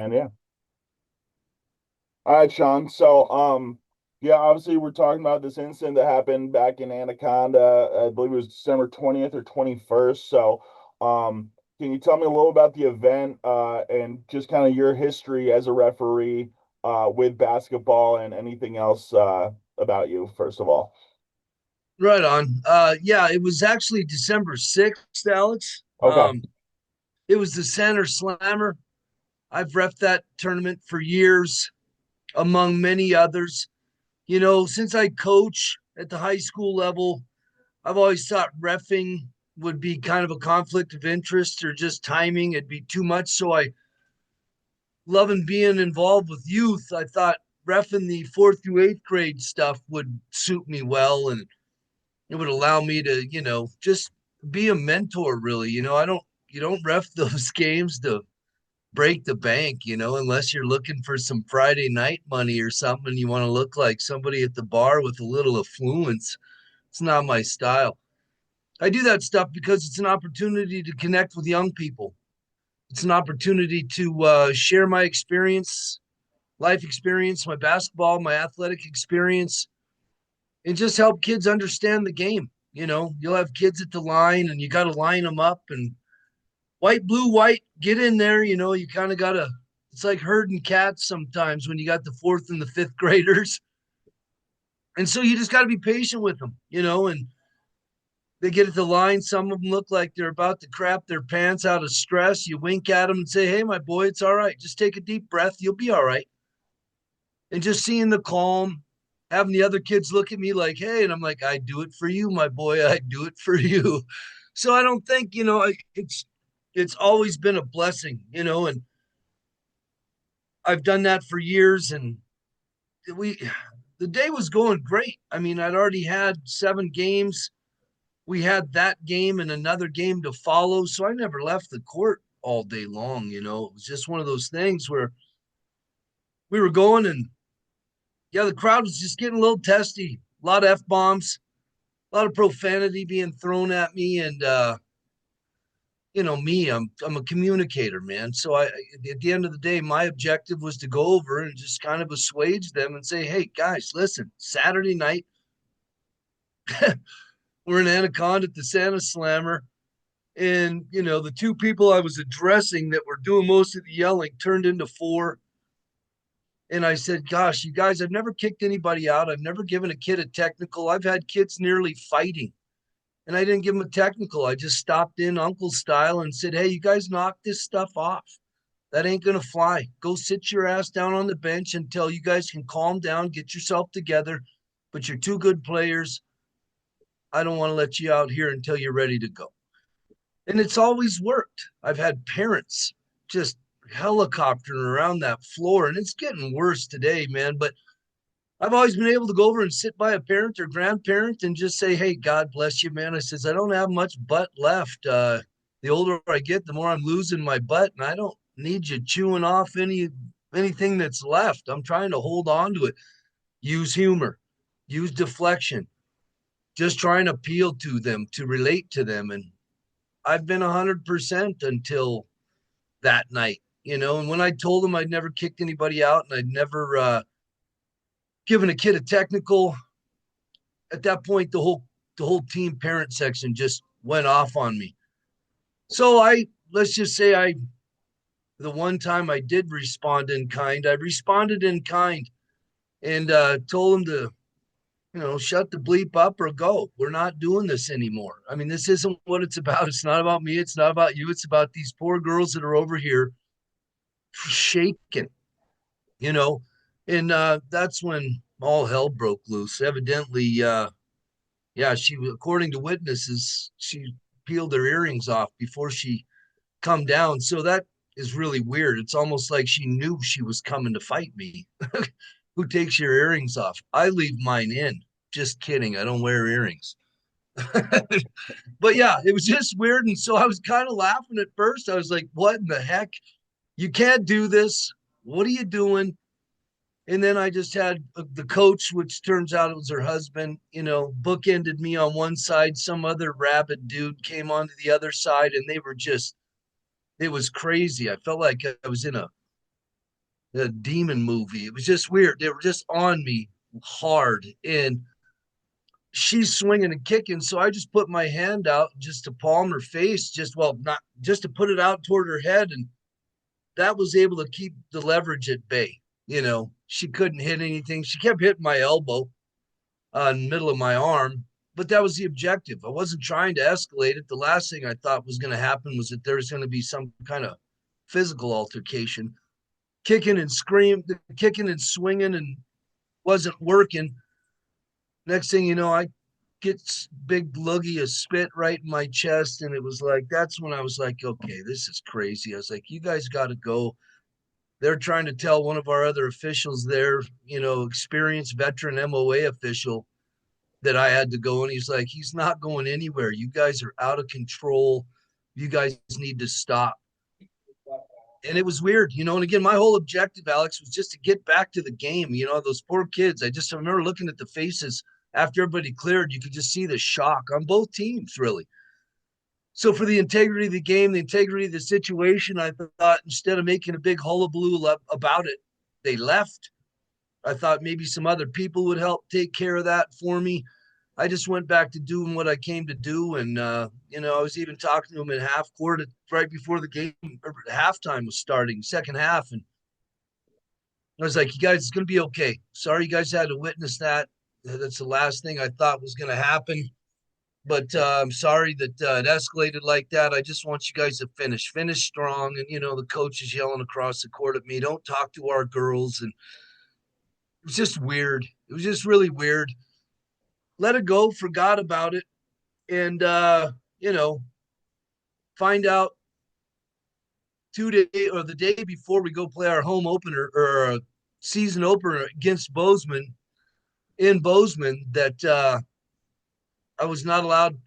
man. Yeah. All right, Shaun. So, yeah, obviously we're talking about this incident that happened back in Anaconda. I believe it was December 20th or 21st. So, can you tell me a little about the event, and just kind of your history as a referee, with basketball and anything else, about you, first of all? Right on. Yeah, it was actually December 6th, Alex. Okay. It was the Center Slammer. I've ref that tournament for years, among many others. Since I coach at the high school level, I've always thought refing would be kind of a conflict of interest or just timing. It'd be too much. So I loving being involved with youth. I thought refing the fourth through eighth grade stuff would suit me well, and it would allow me to, just be a mentor really. You don't ref those games to break the bank, unless you're looking for some Friday night money or something. You want to look like somebody at the bar with a little affluence. It's not my style. I do that stuff because it's an opportunity to connect with young people. It's an opportunity to share my experience, life experience, my basketball, my athletic experience, and just help kids understand the game. You'll have kids at the line and you got to line them up and white, blue, white, get in there. You kind of got to, it's like herding cats sometimes when you got the fourth and the fifth graders. And so you just got to be patient with them, and they get at the line. Some of them look like they're about to crap their pants out of stress. You wink at them and say, hey, my boy, it's all right. Just take a deep breath. You'll be all right. And just seeing the calm, having the other kids look at me like, hey, and I'm like, I do it for you, my boy. I do it for you. So I don't think, it's always been a blessing, and I've done that for years. And we, the day was going great. I mean, I'd already had 7 games. We had that game and another game to follow. So I never left the court all day long. It was just one of those things where we were going, and yeah, the crowd was just getting a little testy. A lot of F bombs, a lot of profanity being thrown at me. And, me, I'm a communicator, man. So at the end of the day, my objective was to go over and just kind of assuage them and say, hey, guys, listen, Saturday night, we're in Anaconda at the Santa Slammer. And, the two people I was addressing that were doing most of the yelling turned into four. And I said, gosh, you guys, I've never kicked anybody out. I've never given a kid a technical. I've had kids nearly fighting, and I didn't give them a technical. I just stopped in uncle style and said, hey, you guys knock this stuff off. That ain't going to fly. Go sit your ass down on the bench until you guys can calm down, get yourself together. But you're two good players. I don't want to let you out here until you're ready to go. And it's always worked. I've had parents just helicoptering around that floor, and it's getting worse today, man. But I've always been able to go over and sit by a parent or grandparent and just say, hey, God bless you, man. I says, I don't have much butt left. The older I get, the more I'm losing my butt, and I don't need you chewing off anything that's left. I'm trying to hold on to it. Use humor, use deflection, just try and appeal to them, to relate to them. And I've been 100% until that night, And when I told them I'd never kicked anybody out and I'd never given a kid a technical, at that point the whole team parent section just went off on me. So let's just say the one time I did respond in kind, I responded in kind and told them to, shut the bleep up or go. We're not doing this anymore. I mean, this isn't what it's about. It's not about me. It's not about you. It's about these poor girls that are over here shaking, you know. And that's when all hell broke loose. Evidently, yeah, according to witnesses, she peeled her earrings off before she come down. So that is really weird. It's almost like she knew she was coming to fight me. Who takes your earrings off? I leave mine in. Just kidding. I don't wear earrings. But yeah, it was just weird. And so I was kind of laughing at first. I was like, what in the heck? You can't do this. What are you doing? And then I just had the coach, which turns out it was her husband, bookended me on one side. Some other rabid dude came onto the other side, and they were just, it was crazy. I felt like I was in a demon movie. It was just weird. They were just on me hard, and she's swinging and kicking. So I just put my hand out just to palm her face, just well, not just to put it out toward her head, and that was able to keep the leverage at bay. She couldn't hit anything. She kept hitting my elbow in the middle of my arm, but that was the objective. I wasn't trying to escalate it. The last thing I thought was going to happen was that there was going to be some kind of physical altercation. Kicking and screaming, kicking and swinging, and wasn't working. Next thing you know, I get big loogie of spit right in my chest, and it was like that's when I was like, okay, this is crazy. I was like, you guys got to go. They're trying to tell one of our other officials there, experienced veteran MOA official, that I had to go. And he's like, he's not going anywhere. You guys are out of control. You guys need to stop. And it was weird, and again, my whole objective, Alex, was just to get back to the game. Those poor kids. I just remember looking at the faces after everybody cleared. You could just see the shock on both teams, really. So for the integrity of the game, the integrity of the situation, I thought instead of making a big hullabaloo about it, they left. I thought maybe some other people would help take care of that for me. I just went back to doing what I came to do. And, I was even talking to him in half court right before the game, or halftime was starting, second half. And I was like, you guys, it's going to be okay. Sorry you guys had to witness that. That's the last thing I thought was going to happen. But I'm sorry that it escalated like that. I just want you guys to finish strong. And, the coach is yelling across the court at me, don't talk to our girls. And it was just weird. It was just really weird. Let it go, forgot about it. And, find out 2 days or the day before we go play our home opener or season opener against Bozeman in Bozeman that I was not allowed,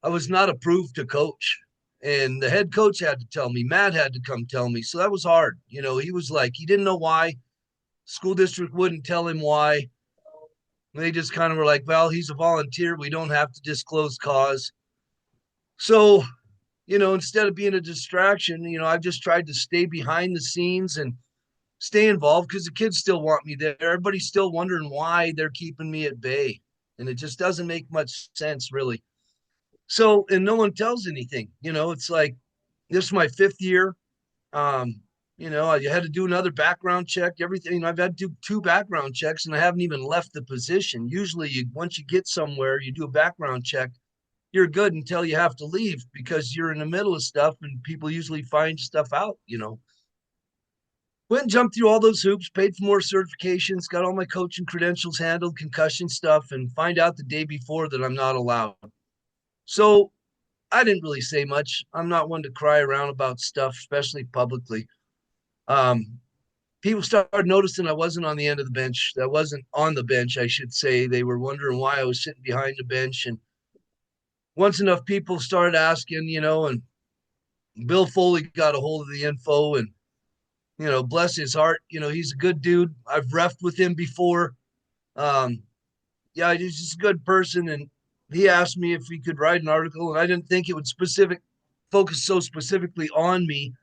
I was not approved to coach. And the head coach had to tell me, Matt had to come tell me. So that was hard. He was like, he didn't know why. School district wouldn't tell him why. They just kind of were like, well, he's a volunteer. We don't have to disclose cause. So, instead of being a distraction, I've just tried to stay behind the scenes and stay involved because the kids still want me there. Everybody's still wondering why they're keeping me at bay. And it just doesn't make much sense, really. So, and no one tells anything. It's like this is my fifth year. Um, I had to do another background check, everything. I've had to do two background checks and I haven't even left the position. Usually, once you get somewhere, you do a background check, you're good until you have to leave because you're in the middle of stuff and people usually find stuff out. Went and jumped through all those hoops, paid for more certifications, got all my coaching credentials handled, concussion stuff, and find out the day before that I'm not allowed. So I didn't really say much. I'm not one to cry around about stuff, especially publicly. Um, People started noticing I wasn't on the end of the bench. I wasn't on the bench, I should say. They were wondering why I was sitting behind the bench. And once enough people started asking, and Bill Foley got a hold of the info and, bless his heart, he's a good dude. I've refed with him before. Um, yeah, he's just a good person. And he asked me if he could write an article, and I didn't think it would focus so specifically on me.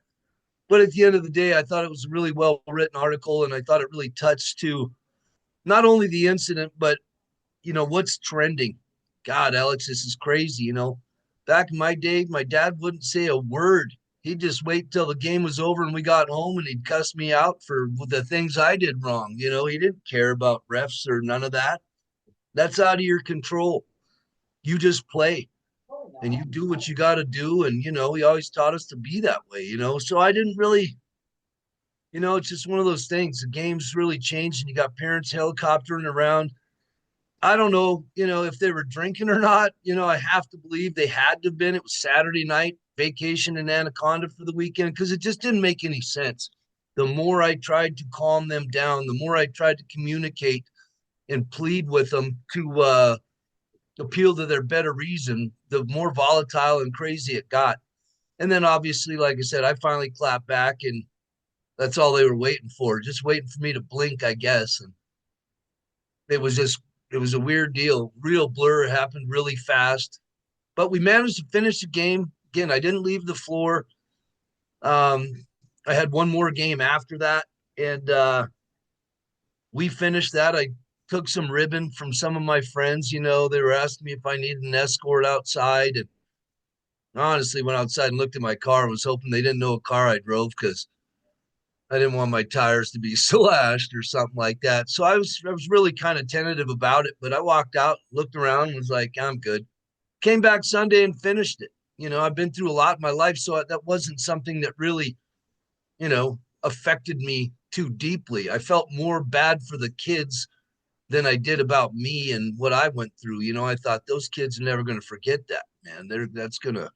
But at the end of the day, I thought it was a really well written article, and I thought it really touched to not only the incident, but what's trending. God, Alex, this is crazy. Back in my day, my dad wouldn't say a word. He'd just wait till the game was over and we got home, and he'd cuss me out for the things I did wrong. He didn't care about refs or none of that. That's out of your control. You just play and you do what you got to do. And, he always taught us to be that way. So I didn't really, it's just one of those things. The game's really changed and you got parents helicoptering around. I don't know, if they were drinking or not. I have to believe they had to have been. It was Saturday night, vacation in Anaconda for the weekend, because it just didn't make any sense. The more I tried to calm them down, the more I tried to communicate and plead with them to appeal to their better reason, the more volatile and crazy it got. And then obviously, like I said, I finally clapped back, and that's all they were waiting for, just waiting for me to blink, I guess. And it was just, it was a weird deal, real blur. It happened really fast, but we managed to finish the game. Again, I didn't leave the floor. Um, I had one more game after that. And we finished that. I took some ribbon from some of my friends. They were asking me if I needed an escort outside. And honestly, went outside and looked at my car and was hoping they didn't know what car I drove because I didn't want my tires to be slashed or something like that. So I was really kind of tentative about it, but I walked out, looked around, and was like, I'm good. Came back Sunday and finished it. I've been through a lot in my life, so that wasn't something that really, affected me too deeply. I felt more bad for the kids than I did about me and what I went through. I thought those kids are never going to forget that, man. That's going to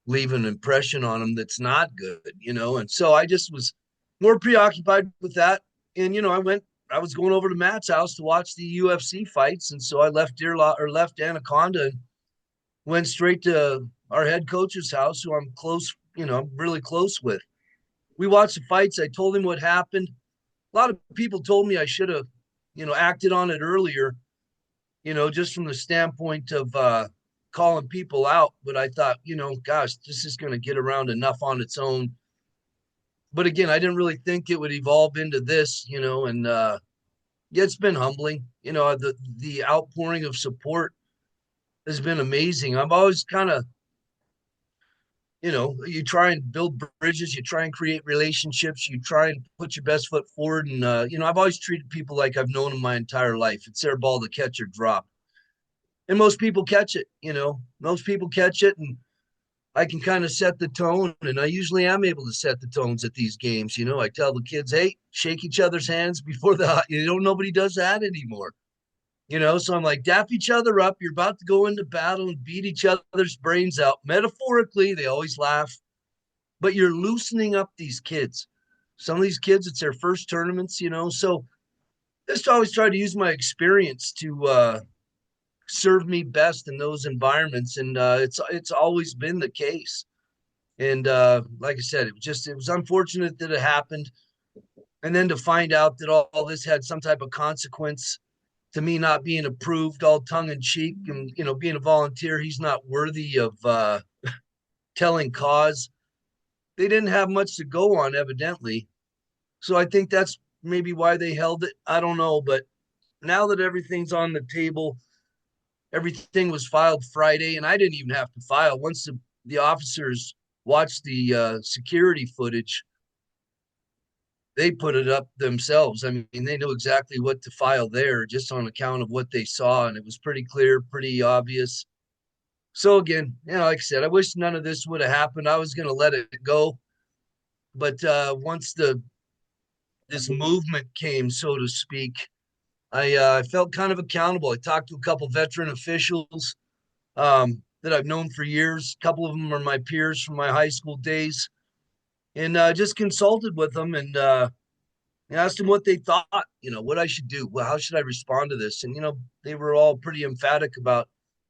leave an impression on them that's not good. And so I just was more preoccupied with that. And I was going over to Matt's house to watch the UFC fights, and so I left left Anaconda and went straight to our head coach's house, who I'm close, I'm really close with. We watched the fights. I told him what happened. A lot of people told me I should have, acted on it earlier, just from the standpoint of calling people out. But I thought, gosh, this is going to get around enough on its own. But again, I didn't really think it would evolve into this, and yeah, it's been humbling. The outpouring of support has been amazing. I've always kind of, you try and build bridges, you try and create relationships, you try and put your best foot forward. And, I've always treated people like I've known them my entire life. It's their ball to catch or drop. And most people catch it, most people catch it. And I can kind of set the tone. And I usually am able to set the tones at these games. I tell the kids, hey, shake each other's hands before nobody does that anymore. So I'm like, dap each other up. You're about to go into battle and beat each other's brains out. Metaphorically, they always laugh, but you're loosening up these kids. Some of these kids, it's their first tournaments. So just always try to use my experience to serve me best in those environments, and it's always been the case. And like I said, it was unfortunate that it happened, and then to find out that all this had some type of consequence to me not being approved, all tongue in cheek, and being a volunteer, he's not worthy of telling cause. They didn't have much to go on, evidently. So I think that's maybe why they held it. I don't know, but now that everything's on the table, everything was filed Friday, and I didn't even have to file. Once the officers watched the security footage, they put it up themselves. I mean, they knew exactly what to file there just on account of what they saw, and it was pretty clear, pretty obvious. So again, like I said, I wish none of this would have happened. I was going to let it go, but once this movement came, so to speak, I felt kind of accountable. I talked to a couple veteran officials that I've known for years. A couple of them are my peers from my high school days, and just consulted with them and asked them what they thought, what I should do. Well, how should I respond to this? And, they were all pretty emphatic about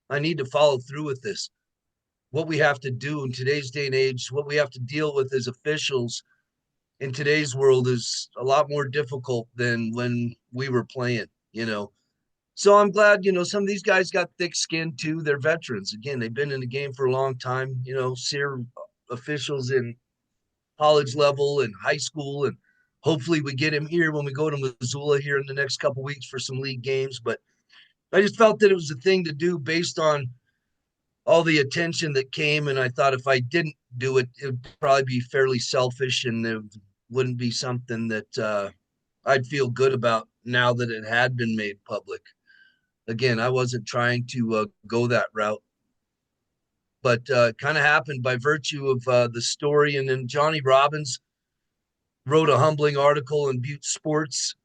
I need to follow through with this. What we have to do in today's day and age, what we have to deal with as officials in today's world is a lot more difficult than when we were playing. So I'm glad, some of these guys got thick skin too. They're veterans. Again, they've been in the game for a long time, SEER officials in college level and high school. And hopefully we get him here when we go to Missoula here in the next couple of weeks for some league games. But I just felt that it was a thing to do based on all the attention that came. And I thought if I didn't do it, it would probably be fairly selfish and it wouldn't be something that I'd feel good about now that it had been made public. Again, I wasn't trying to go that route, but kind of happened by virtue of the story. And then Johnny Robbins wrote a humbling article in Butte Sports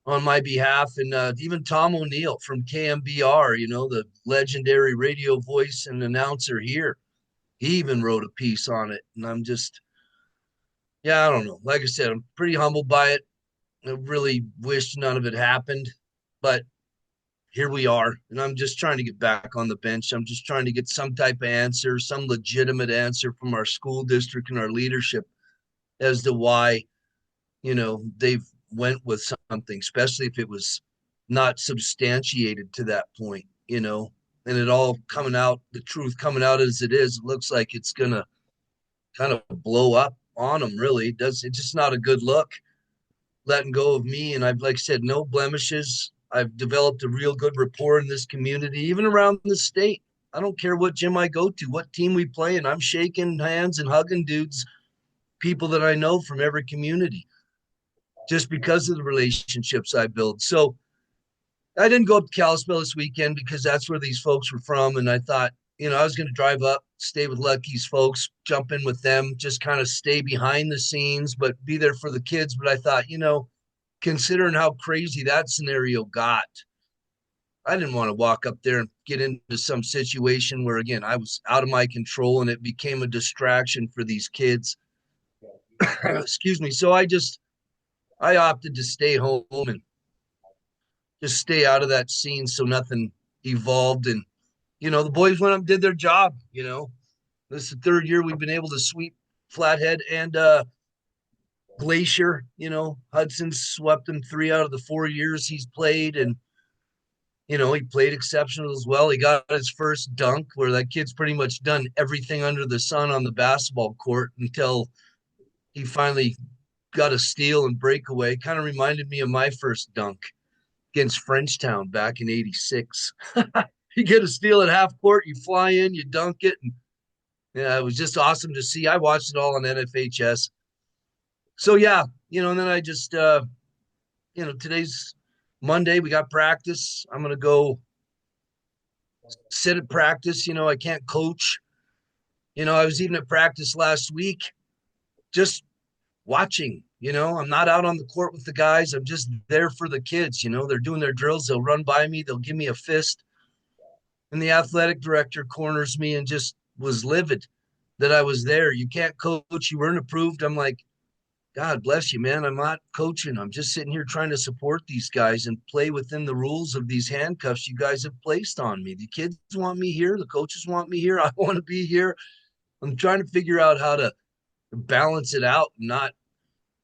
on my behalf, and even Tom O'Neill from KMBR, the legendary radio voice and announcer here, he even wrote a piece on it. And I'm just, yeah, I don't know. Like I said, I'm pretty humbled by it. I really wish none of it happened, but here we are. And I'm just trying to get back on the bench. I'm just trying to get some type of answer, some legitimate answer from our school district and our leadership as to why, they've went with something, especially if it was not substantiated to that point. And it all coming out, the truth coming out as it is, it looks like it's going to kind of blow up on them, really. It's just not a good look. letting go of me. And I've, like I said, no blemishes. I've developed a real good rapport in this community, even around the state. I don't care what gym I go to, what team we play, and I'm shaking hands and hugging dudes, people that I know from every community, just because of the relationships I build. So I didn't go up to Kalispell this weekend because that's where these folks were from. And I thought, I was going to drive up, stay with Lucky's folks, jump in with them, just kind of stay behind the scenes, but be there for the kids. But I thought, considering how crazy that scenario got, I didn't want to walk up there and get into some situation where, again, I was out of my control and it became a distraction for these kids. Excuse me. So I opted to stay home and just stay out of that scene so nothing evolved. And, the boys went up and did their job. This is the third year we've been able to sweep Flathead and Glacier. Hudson's swept him 3 out of the 4 years he's played. And, he played exceptional as well. He got his first dunk where that kid's pretty much done everything under the sun on the basketball court until he finally got a steal and breakaway. Kind of reminded me of my first dunk against Frenchtown back in '86. You get a steal at half court, you fly in, you dunk it. And yeah, it was just awesome to see. I watched it all on NFHS. So yeah, and then I just today's Monday, we got practice. I'm gonna go sit at practice. I can't coach. I was even at practice last week, just watching. I'm not out on the court with the guys. I'm just there for the kids. They're doing their drills. They'll run by me. They'll give me a fist. And the athletic director corners me and just was livid that I was there. You can't coach. You weren't approved. I'm like, God bless you, man. I'm not coaching. I'm just sitting here trying to support these guys and play within the rules of these handcuffs you guys have placed on me. The kids want me here. The coaches want me here. I want to be here. I'm trying to figure out how to balance it out and not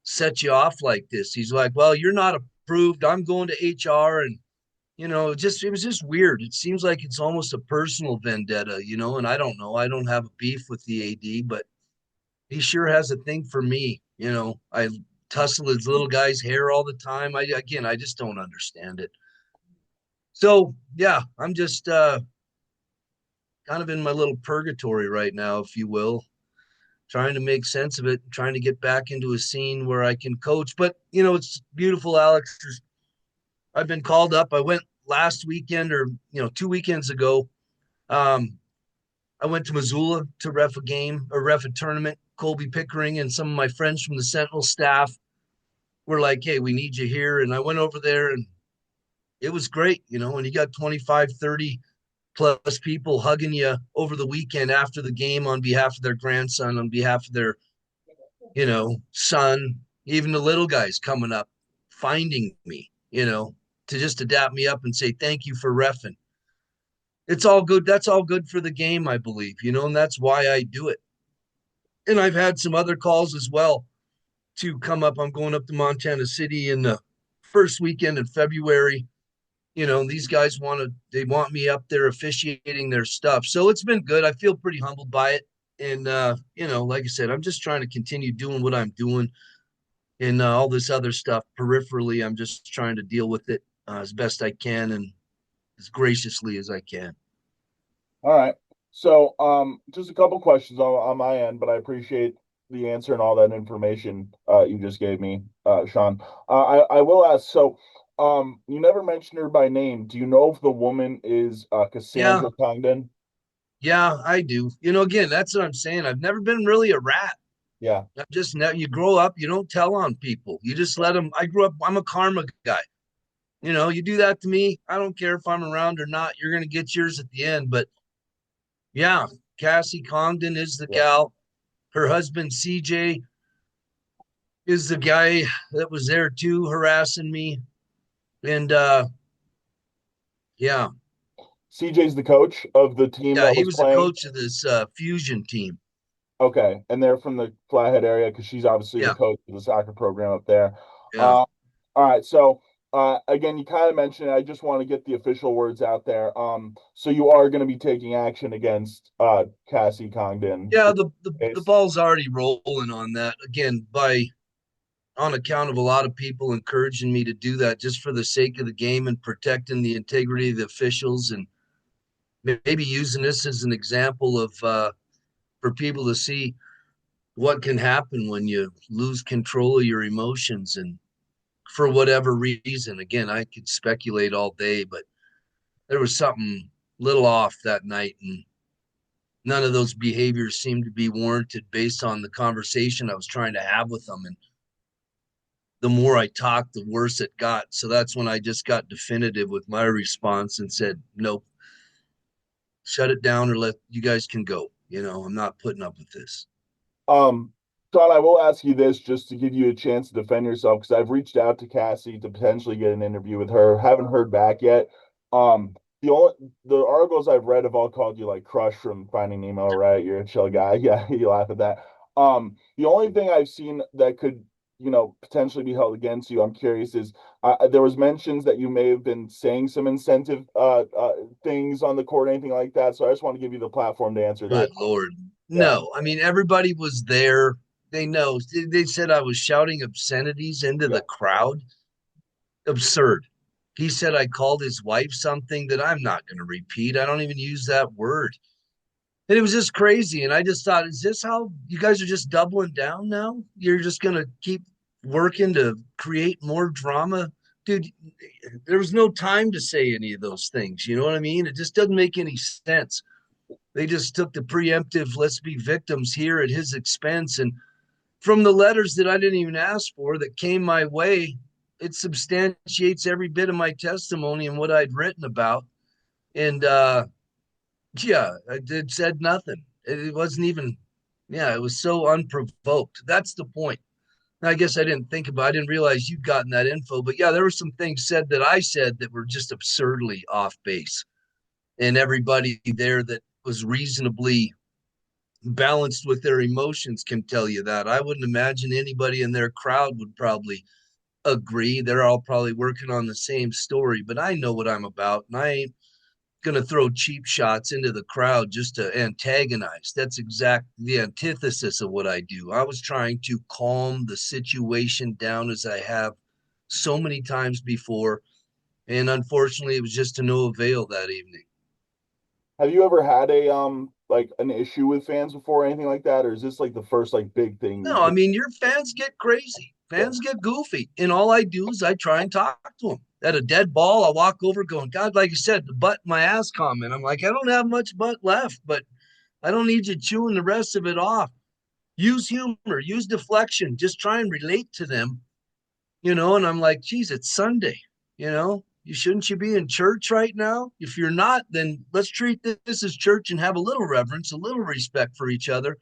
set you off like this. He's like, well, you're not approved. I'm going to HR. And, it was just weird. It seems like it's almost a personal vendetta, and I don't know. I don't have a beef with the AD, but he sure has a thing for me. I tussle his little guy's hair all the time. I just don't understand it. So yeah, I'm just kind of in my little purgatory right now, if you will, trying to make sense of it, trying to get back into a scene where I can coach. But it's beautiful, Alex. I've been called up. I went last weekend or 2 weekends ago. Um, I went to Missoula to ref a game or ref a tournament. Colby Pickering and some of my friends from the Sentinel staff were like, hey, we need you here. And I went over there and it was great, and you got 25, 30 plus people hugging you over the weekend after the game on behalf of their grandson, on behalf of their, son, even the little guys coming up, finding me, to just adapt me up and say, thank you for reffing. It's all good. That's all good for the game, I believe, and that's why I do it. And I've had some other calls as well to come up. I'm going up to Montana City in the first weekend in February. These guys they want me up there officiating their stuff. So it's been good. I feel pretty humbled by it. And, like I said, I'm just trying to continue doing what I'm doing and all this other stuff peripherally. I'm just trying to deal with it as best I can and as graciously as I can. All right. So, just a couple questions on my end, but I appreciate the answer and all that information you just gave me, Shaun. I will ask, so you never mentioned her by name. Do you know if the woman is Yeah. Cassandra Congdon? Yeah, I do. Again, that's what I'm saying. I've never been really a rat. Yeah. I just now you grow up, you don't tell on people. You just let them. I grew up, I'm a karma guy. You do that to me, I don't care if I'm around or not. You're going to get yours at the end. But yeah, Cassie Congdon is the Yeah. gal. Her husband, CJ, is the guy that was there too, harassing me. And yeah, CJ's the coach of the team yeah, that he was was the playing. coach of this fusion team. Okay, and they're from the Flathead area because she's obviously the Yeah, coach of the soccer program up there. yeah. All right, so again, you kind of mentioned it. I just want to get the official words out there. So you are going to be taking action against Cassie Congdon. Yeah, the ball's already rolling on that. Again, by on account of a lot of people encouraging me to do that just for the sake of the game and protecting the integrity of the officials, and maybe using this as an example of for people to see what can happen when you lose control of your emotions and for whatever reason. Again, I could speculate all day, but there was something little off that night, and none of those behaviors seemed to be warranted based on the conversation I was trying to have with them. And the more I talked, the worse it got. So that's when I just got definitive with my response and said, nope, shut it down or let you guys can go. I'm not putting up with this. Um, Shaun, I will ask you this just to give you a chance to defend yourself because I've reached out to Cassie to potentially get an interview with her. Haven't heard back yet. The articles I've read have all called you like Crush from Finding Nemo, right? You're a chill guy. Yeah, you laugh at that. The only thing I've seen that could, potentially be held against you, I'm curious, is there was mentions that you may have been saying some incentive things on the court, anything like that. So I just want to give you the platform to answer Good that. Lord. Yeah, No, I mean, everybody was there. They know. They said I was shouting obscenities into yeah. the crowd. Absurd. He said I called his wife something that I'm not going to repeat. I don't even use that word. And it was just crazy. And I just thought, is this how you guys are just doubling down now? You're just going to keep working to create more drama? Dude, there was no time to say any of those things. You know what I mean? It just doesn't make any sense. They just took the preemptive, let's be victims here at his expense. And from the letters that I didn't even ask for that came my way, it substantiates every bit of my testimony and what I'd written about. And yeah, it said nothing. It wasn't even, yeah, it was so unprovoked. That's the point. I guess I didn't think about, I didn't realize you'd gotten that info, but yeah, there were some things said that I said that were just absurdly off base. And everybody there that was reasonably balanced with their emotions can tell you that. I wouldn't imagine anybody in their crowd would probably agree. They're all probably working on the same story, but I know what I'm about, and I ain't going to throw cheap shots into the crowd just to antagonize. That's exact the antithesis of what I do. I was trying to calm the situation down as I have so many times before, and unfortunately, it was just to no avail that evening. Have you ever had a like an issue with fans before or anything like that, or is this like the first like big thing No, you've I been? mean, your fans get crazy. Yeah. Fans get goofy. And all I do is I try and talk to them. At a dead ball, I walk over going, God, like you said, the butt my ass comment. I'm like, I don't have much butt left, but I don't need you chewing the rest of it off. Use humor, use deflection, just try and relate to them. And I'm like, geez, it's Sunday, you shouldn't you be in church right now? If you're not, then let's treat this as church and have a little reverence, a little respect for each other.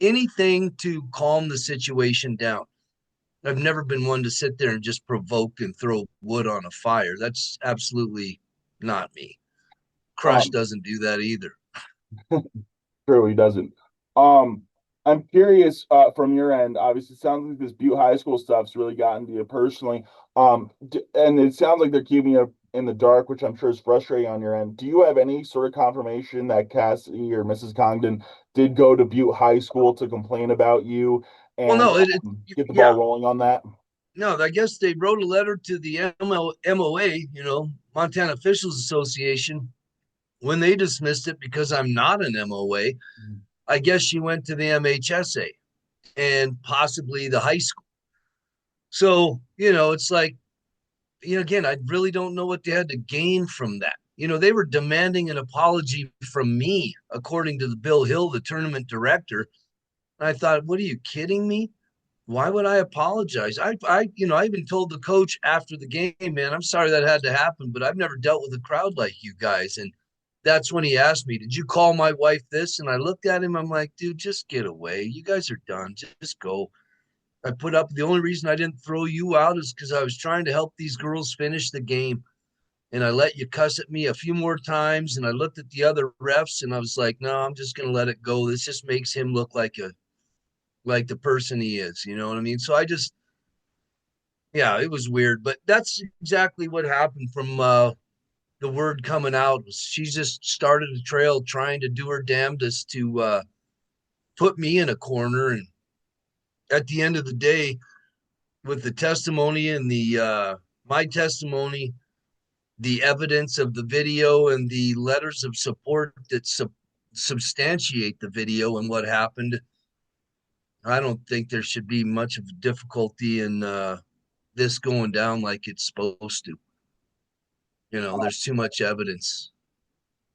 Anything to calm the situation down. I've never been one to sit there and just provoke and throw wood on a fire. That's absolutely not me. Crush Um, doesn't do that either. True, he doesn't. Um, I'm curious, from your end, obviously it sounds like this Butte High School stuff's really gotten to you personally. And it sounds like they're keeping you in the dark, which I'm sure is frustrating on your end. Do you have any sort of confirmation that Cassie or Mrs. Congdon did go to Butte High School to complain about you Well, and no, get the ball yeah, rolling on that? no, I guess they wrote a letter to the MOA, Montana Officials Association, when they dismissed it because I'm not an MOA. I guess she went to the MHSA and possibly the high school. So, it's like, again, I really don't know what they had to gain from that. They were demanding an apology from me, according to the Bill Hill, the tournament director. And I thought, what are you kidding me? Why would I apologize? I even told the coach after the game, man, I'm sorry that had to happen, but I've never dealt with a crowd like you guys. And that's when he asked me, did you call my wife this? And I looked at him. I'm like, dude, just get away. You guys are done. Just go. I put up the only reason I didn't throw you out is because I was trying to help these girls finish the game. And I let you cuss at me a few more times. And I looked at the other refs and I was like, no, I'm just gonna let it go. This just makes him look like the person he is. You know what I mean? So I just yeah, it was weird. But that's exactly what happened from the word coming out was she just started a trail trying to do her damnedest to put me in a corner. And at the end of the day, with the testimony and the my testimony, the evidence of the video and the letters of support that substantiate the video and what happened, I don't think there should be much of a difficulty in this going down like it's supposed to. There's too much evidence.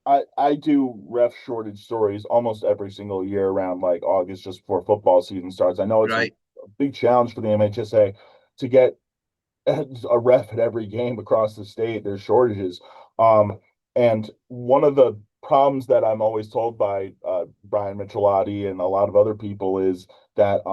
I do ref shortage stories almost every single year around like August, just before football season starts. I know it's a Right. big challenge for the MHSA to get a ref at every game across the state. There's shortages. Um, and one of the problems that I'm always told by Brian Michelotti and a lot of other people is that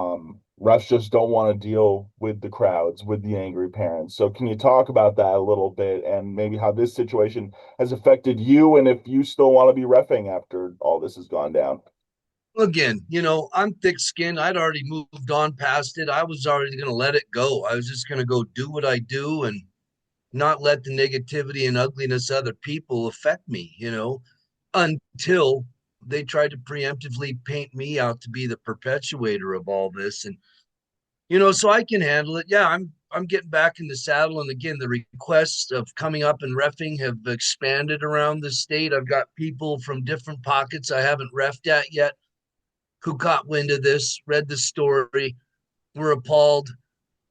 refs just don't want to deal with the crowds, with the angry parents. So can you talk about that a little bit and maybe how this situation has affected you and if you still want to be refing after all this has gone down? Again, I'm thick skinned. I'd already moved on past it. I was already going to let it go. I was just going to go do what I do and not let the negativity and ugliness of other people affect me, until they tried to preemptively paint me out to be the perpetuator of all this. And, so I can handle it. Yeah, I'm getting back in the saddle. And again, the requests of coming up and refing have expanded around the state. I've got people from different pockets I haven't refed at yet who caught wind of this, read the story, were appalled.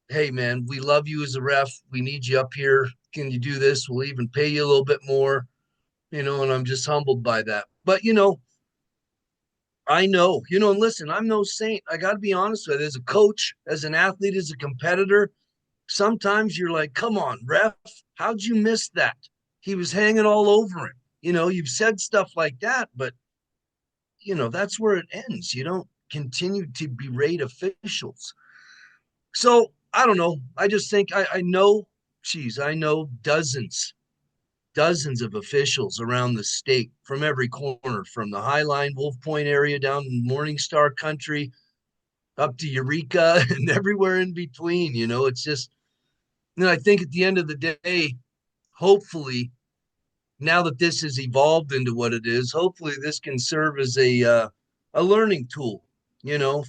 Hey, man, we love you as a ref. We need you up here. Can you do this? We'll even pay you a little bit more, and I'm just humbled by that. But, I know, and listen, I'm no saint. I got to be honest with you. As a coach, as an athlete, as a competitor, sometimes you're like, come on, ref, how'd you miss that? He was hanging all over him. You've said stuff like that, but, that's where it ends. You don't continue to berate officials. So I don't know. I just think I know, geez, I know dozens of officials around the state from every corner, from the Highline, Wolf Point area down in Morningstar country up to Eureka and everywhere in between. It's just, I think at the end of the day, hopefully, now that this has evolved into what it is, hopefully this can serve as a learning tool,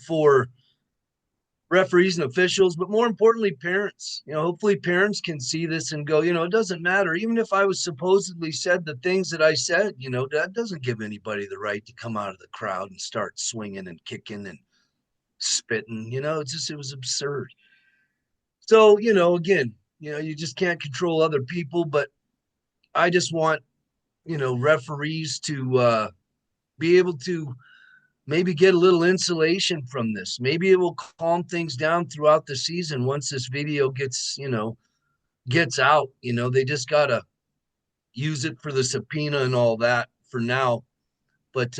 for referees and officials, but more importantly, parents. Hopefully parents can see this and go, it doesn't matter. Even if I was supposedly said the things that I said, that doesn't give anybody the right to come out of the crowd and start swinging and kicking and spitting. It was absurd. So, again, you just can't control other people, but I just want, referees to be able to maybe get a little insulation from this. Maybe it will calm things down throughout the season once this video gets out. They just gotta use it for the subpoena and all that for now. But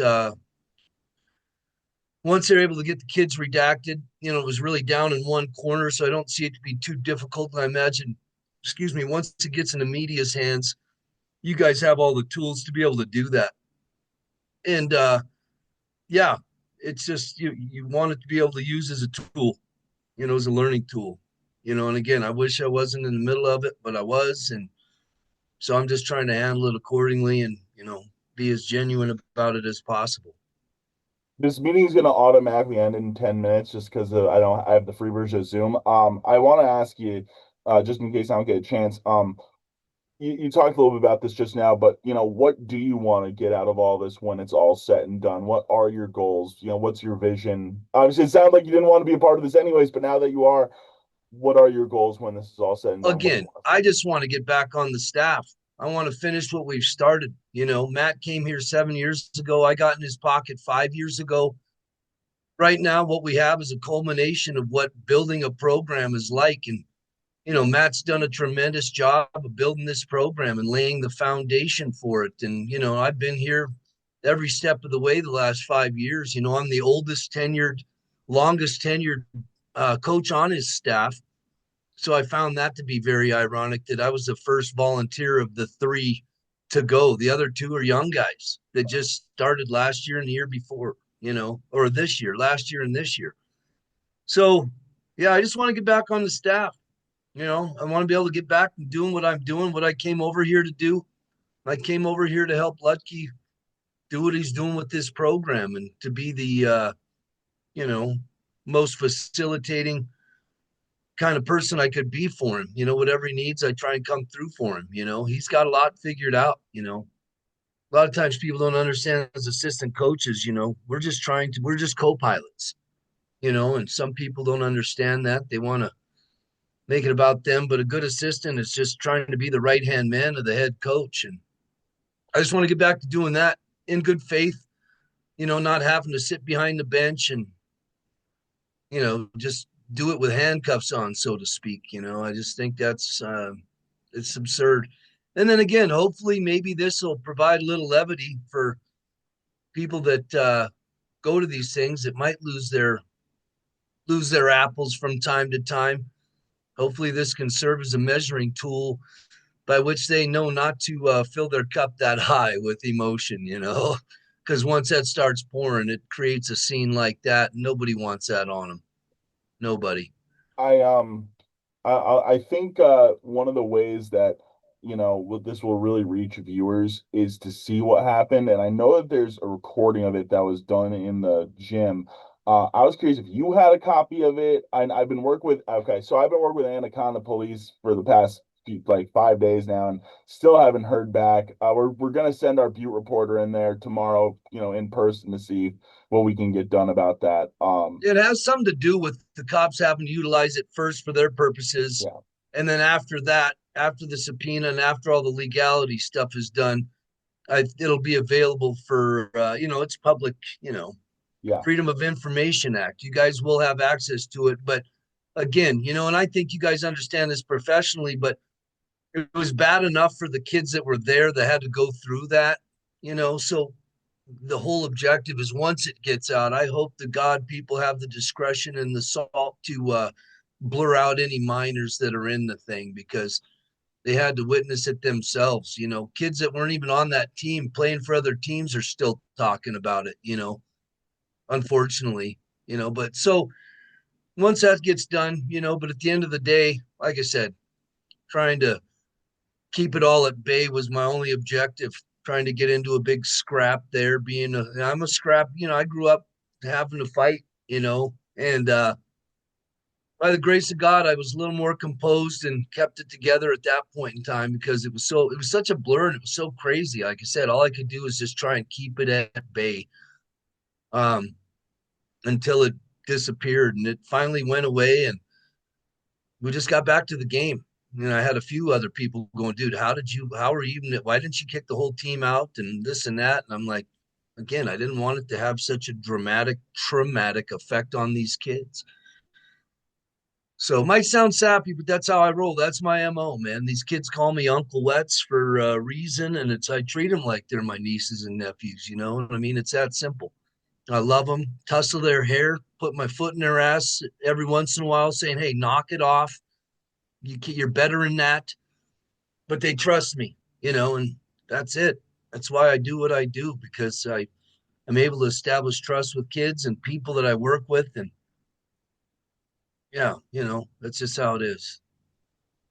once they're able to get the kids redacted, it was really down in one corner, so I don't see it to be too difficult. And I imagine, excuse me, once it gets in the media's hands, you guys have all the tools to be able to do that. And yeah, it's just you want it to be able to use as a tool, as a learning tool. And again, I wish I wasn't in the middle of it, but I was. And so I'm just trying to handle it accordingly and, be as genuine about it as possible. This meeting is going to automatically end in 10 minutes just because I have the free version of Zoom. I want to ask you, just in case I don't get a chance, you talked a little bit about this just now, but what do you want to get out of all this when it's all said and done? What are your goals? What's your vision? Obviously, it sounds like you didn't want to be a part of this anyways, but now that you are, what are your goals when this is all said and done? What do you Again, want to I see? just want to get back on the staff. I want to finish what we've started. Matt came here 7 years ago. I got in his pocket 5 years ago. Right now, what we have is a culmination of what building a program is like. And Matt's done a tremendous job of building this program and laying the foundation for it. And, I've been here every step of the way the last 5 years. I'm the longest tenured coach on his staff. So I found that to be very ironic that I was the first volunteer of the three to go. The other two are young guys that just started last year and the year before, or this year, last year and this year. So, yeah, I just want to get back on the staff. I want to be able to get back and doing what I'm doing, what I came over here to do. I came over here to help Lutke do what he's doing with this program and to be the, you know, most facilitating kind of person I could be for him. Whatever he needs, I try and come through for him. He's got a lot figured out. A lot of times people don't understand as assistant coaches, we're just co-pilots, and some people don't understand that. They want to make it about them, but a good assistant is just trying to be the right hand man of the head coach. And I just want to get back to doing that in good faith, not having to sit behind the bench and, just do it with handcuffs on, so to speak. I just think it's absurd. And then again, hopefully, maybe this will provide a little levity for people that go to these things that might lose their apples from time to time. Hopefully, this can serve as a measuring tool by which they know not to fill their cup that high with emotion, because once that starts pouring, it creates a scene like that. Nobody wants that on them. Nobody. I I think one of the ways that this will really reach viewers is to see what happened. And I know that there's a recording of it that was done in the gym. I was curious if you had a copy of it. I've been working with so I've been working with Anaconda Police for the past like 5 days now, and still haven't heard back. We're gonna send our Butte reporter in there tomorrow, in person to see what we can get done about that. It has something to do with the cops having to utilize it first for their purposes. Yeah, And then after that, after the subpoena and after all the legality stuff is done, it'll be available for, it's public, yeah. Freedom of Information Act. You guys will have access to it. But again, and I think you guys understand this professionally, but it was bad enough for the kids that were there that had to go through that, so the whole objective is once it gets out, I hope to God people have the discretion and the salt to blur out any minors that are in the thing, because they had to witness it themselves. Kids that weren't even on that team playing for other teams are still talking about it, unfortunately, but so once that gets done, but at the end of the day, like I said, trying to keep it all at bay was my only objective. Trying to get into a big scrap there, I'm a scrap, I grew up having to fight, and by the grace of God, I was a little more composed and kept it together at that point in time, because it was such a blur and it was so crazy. Like I said, all I could do was just try and keep it at bay um, until it disappeared, and it finally went away, and we just got back to the game. I had a few other people going, dude, how are you even, why didn't you kick the whole team out and this and that? And I'm like, again, I didn't want it to have such a traumatic effect on these kids. So it might sound sappy, but that's how I roll. That's my MO, man. These kids call me Uncle Wetz for a reason, and I treat them like they're my nieces and nephews. You know what I mean? It's that simple. I love them, tussle their hair, put my foot in their ass every once in a while, saying, "Hey, knock it off. You're better than that." But they trust me, and that's it. That's why I do what I do, because I'm able to establish trust with kids and people that I work with, and yeah, that's just how it is.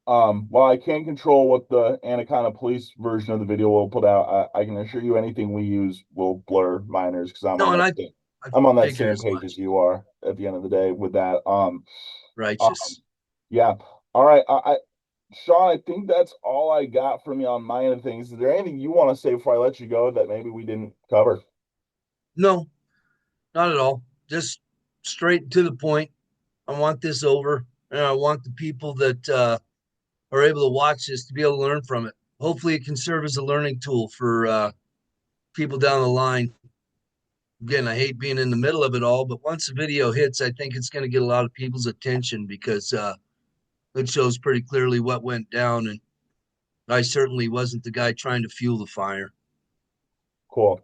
While I can't control what the Anaconda police version of the video will put out, I can assure you anything we use will blur minors because No, and I I'm on that figured same as page as much. you are at the end of the day with that. Righteous. Yeah. All right. Shaun, I think that's all I got from you on my end of things. Is there anything you want to say before I let you go that maybe we didn't cover? No, not at all. Just straight to the point. I want this over, and I want the people that are able to watch this to be able to learn from it. Hopefully, it can serve as a learning tool for people down the line. Again, I hate being in the middle of it all, but once the video hits, I think it's going to get a lot of people's attention, because it shows pretty clearly what went down, and I certainly wasn't the guy trying to fuel the fire. Cool.